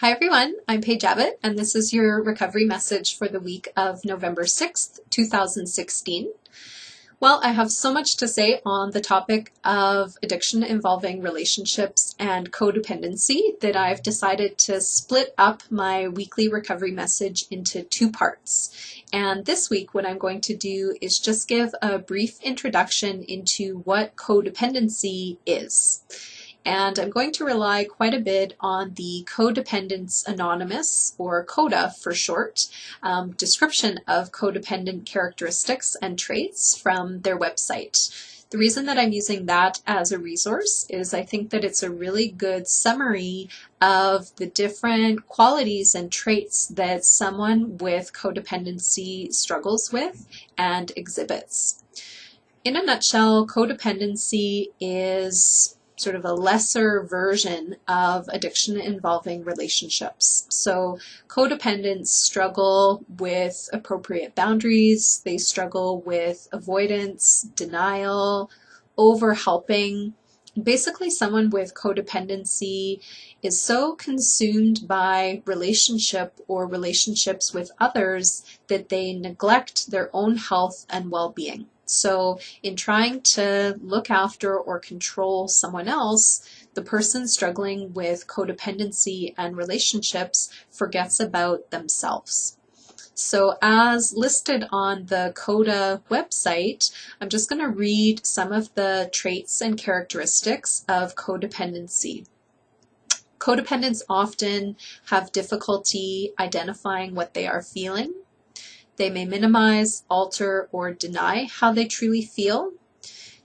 Hi everyone, I'm Paige Abbott, and this is your recovery message for the week of November 6th, 2016. Well, I have so much to say on the topic of addiction involving relationships and codependency that I've decided to split up my weekly recovery message into two parts. And this week, what I'm going to do is just give a brief introduction into what codependency is. And I'm going to rely quite a bit on the Codependents Anonymous, or CODA for short, description of codependent characteristics and traits from their website. The reason that I'm using that as a resource is I think that it's a really good summary of the different qualities and traits that someone with codependency struggles with and exhibits. In a nutshell, codependency is sort of a lesser version of addiction involving relationships. So codependents struggle with appropriate boundaries, they struggle with avoidance, denial, over-helping. Basically, someone with codependency is so consumed by relationship or relationships with others that they neglect their own health and well-being. So in trying to look after or control someone else, the person struggling with codependency and relationships forgets about themselves. So as listed on the CODA website, I'm just going to read some of the traits and characteristics of codependency. Codependents often have difficulty identifying what they are feeling. They may minimize, alter, or deny how they truly feel.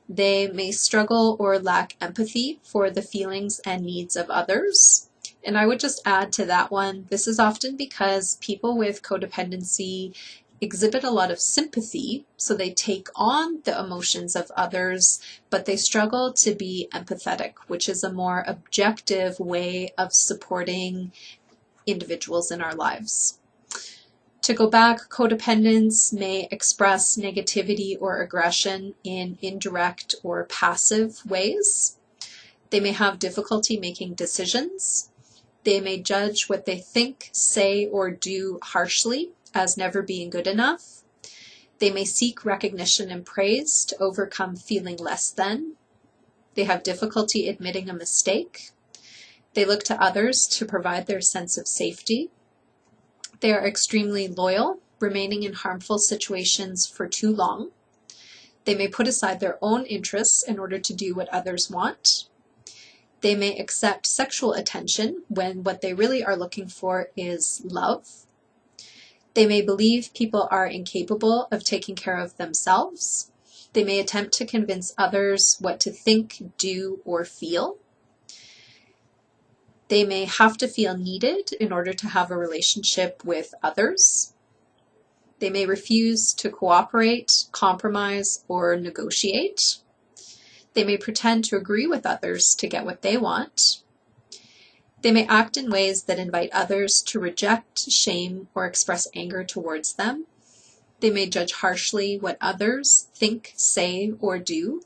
They may struggle or lack empathy for the feelings and needs of others. And I would just add to that one, this is often because people with codependency exhibit a lot of sympathy, so they take on the emotions of others, but they struggle to be empathetic, which is a more objective way of supporting individuals in our lives. To go back, codependents may express negativity or aggression in indirect or passive ways. They may have difficulty making decisions. They may judge what they think, say, or do harshly as never being good enough. They may seek recognition and praise to overcome feeling less than. They have difficulty admitting a mistake. They look to others to provide their sense of safety. They are extremely loyal, remaining in harmful situations for too long. They may put aside their own interests in order to do what others want. They may accept sexual attention when what they really are looking for is love. They may believe people are incapable of taking care of themselves. They may attempt to convince others what to think, do, or feel. They may have to feel needed in order to have a relationship with others. They may refuse to cooperate, compromise, or negotiate. They may pretend to agree with others to get what they want. They may act in ways that invite others to reject, shame, or express anger towards them. They may judge harshly what others think, say, or do.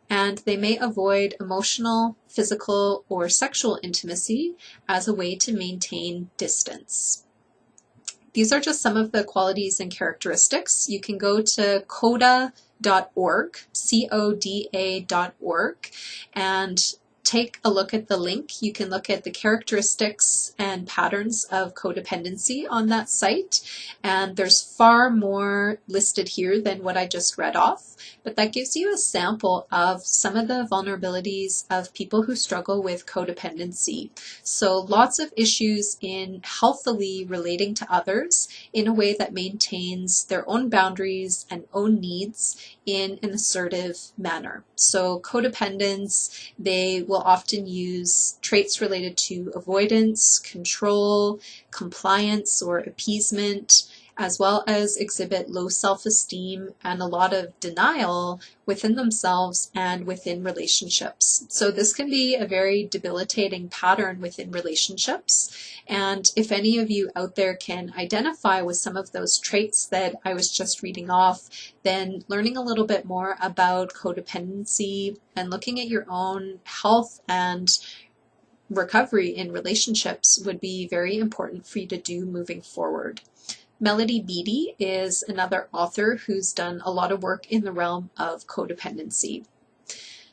And they may avoid emotional, physical, or sexual intimacy as a way to maintain distance. These are just some of the qualities and characteristics. You can go to coda.org, CODA.org, and take a look at the link. You can look at the characteristics and patterns of codependency on that site, and there's far more listed here than what I just read off, but that gives you a sample of some of the vulnerabilities of people who struggle with codependency. So lots of issues in healthily relating to others in a way that maintains their own boundaries and own needs in an assertive manner. So codependents, they will often use traits related to avoidance, control, compliance, or appeasement, as well as exhibit low self-esteem and a lot of denial within themselves and within relationships. So this can be a very debilitating pattern within relationships. And if any of you out there can identify with some of those traits that I was just reading off, then learning a little bit more about codependency and looking at your own health and recovery in relationships would be very important for you to do moving forward. Melody Beattie is another author who's done a lot of work in the realm of codependency.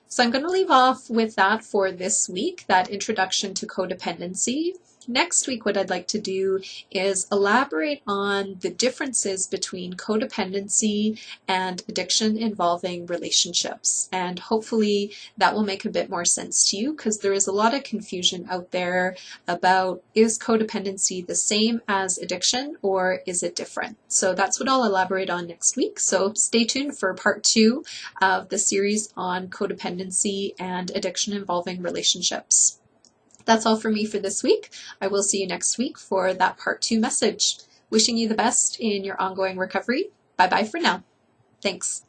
So I'm going to leave off with that for this week, that introduction to codependency. Next week, what I'd like to do is elaborate on the differences between codependency and addiction involving relationships. And hopefully that will make a bit more sense to you, because there is a lot of confusion out there about, is codependency the same as addiction or is it different? So that's what I'll elaborate on next week. So stay tuned for part 2 of the series on codependency and addiction involving relationships. That's all for me for this week. I will see you next week for that part 2 message. Wishing you the best in your ongoing recovery. Bye-bye for now. Thanks.